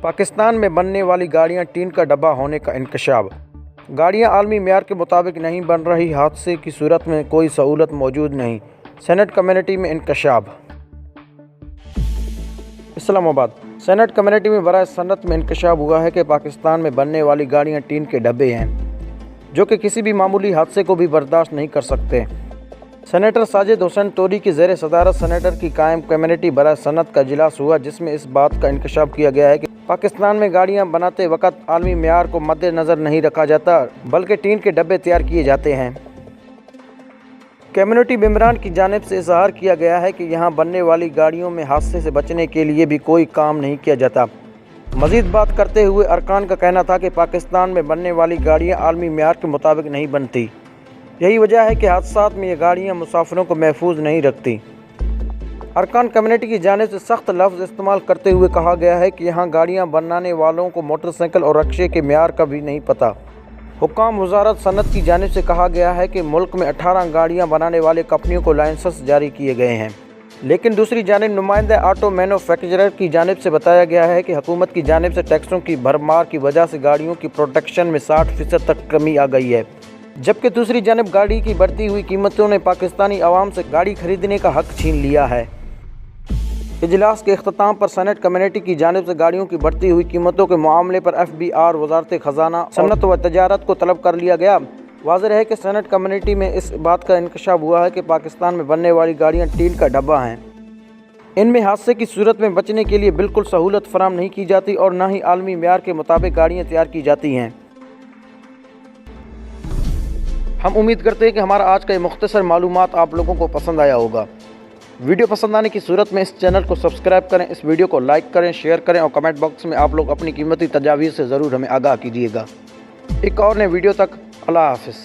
پاکستان میں بننے والی گاڑیاں ٹین کا ڈبہ ہونے کا انکشاف۔ گاڑیاں عالمی معیار کے مطابق نہیں بن رہی، حادثے کی صورت میں کوئی سہولت موجود نہیں، سینٹ کمیونٹی میں انکشاف۔ اسلام آباد سینٹ کمیونٹی میں برائے صنعت میں انکشاف ہوا ہے کہ پاکستان میں بننے والی گاڑیاں ٹین کے ڈبے ہیں، جو کہ کسی بھی معمولی حادثے کو بھی برداشت نہیں کر سکتے۔ سینیٹر ساجد حسین توری کی زیر صدارت سینیٹر کی قائم کمیٹی برائے صنعت کا اجلاس ہوا، جس میں اس بات کا انکشاف کیا گیا ہے کہ پاکستان میں گاڑیاں بناتے وقت عالمی معیار کو مد نظر نہیں رکھا جاتا، بلکہ ٹین کے ڈبے تیار کیے جاتے ہیں۔ کمیونٹی ممبران کی جانب سے اظہار کیا گیا ہے کہ یہاں بننے والی گاڑیوں میں حادثے سے بچنے کے لیے بھی کوئی کام نہیں کیا جاتا۔ مزید بات کرتے ہوئے ارکان کا کہنا تھا کہ پاکستان میں بننے والی گاڑیاں عالمی معیار کے مطابق نہیں بنتی، یہی وجہ ہے کہ حادثات میں یہ گاڑیاں مسافروں کو محفوظ نہیں رکھتی۔ ارکان کمیونٹی کی جانب سے سخت لفظ استعمال کرتے ہوئے کہا گیا ہے کہ یہاں گاڑیاں بنانے والوں کو موٹر سائیکل اور رکشے کے معیار کا بھی نہیں پتہ۔ حکام وزارت صنعت کی جانب سے کہا گیا ہے کہ ملک میں 18 گاڑیاں بنانے والے کمپنیوں کو لائسنس جاری کیے گئے ہیں، لیکن دوسری جانب نمائندہ آٹو مینوفیکچرر کی جانب سے بتایا گیا ہے کہ حکومت کی جانب سے ٹیکسوں کی بھرمار کی وجہ سے گاڑیوں کی پروڈکشن میں 60% تک کمی آ گئی ہے، جبکہ دوسری جانب گاڑی کی بڑھتی ہوئی قیمتوں نے پاکستانی عوام سے گاڑی خریدنے کا حق چھین لیا ہے۔ اجلاس کے اختتام پر سینٹ کمیونٹی کی جانب سے گاڑیوں کی بڑھتی ہوئی قیمتوں کے معاملے پر FBR وزارت خزانہ صنعت و تجارت کو طلب کر لیا گیا۔ واضح ہے کہ سینٹ کمیونٹی میں اس بات کا انکشاف ہوا ہے کہ پاکستان میں بننے والی گاڑیاں ٹین کا ڈبہ ہیں، ان میں حادثے کی صورت میں بچنے کے لیے بالکل سہولت فراہم نہیں کی جاتی اور نہ ہی عالمی معیار کے مطابق گاڑیاں تیار کی جاتی ہیں۔ ہم امید کرتے ہیں کہ ہمارا آج کا یہ مختصر معلومات آپ لوگوں کو پسند آیا ہوگا۔ ویڈیو پسند آنے کی صورت میں اس چینل کو سبسکرائب کریں، اس ویڈیو کو لائک کریں، شیئر کریں اور کمنٹ باکس میں آپ لوگ اپنی قیمتی تجاویز سے ضرور ہمیں آگاہ کیجیے گا۔ ایک اور نئے ویڈیو تک اللہ حافظ۔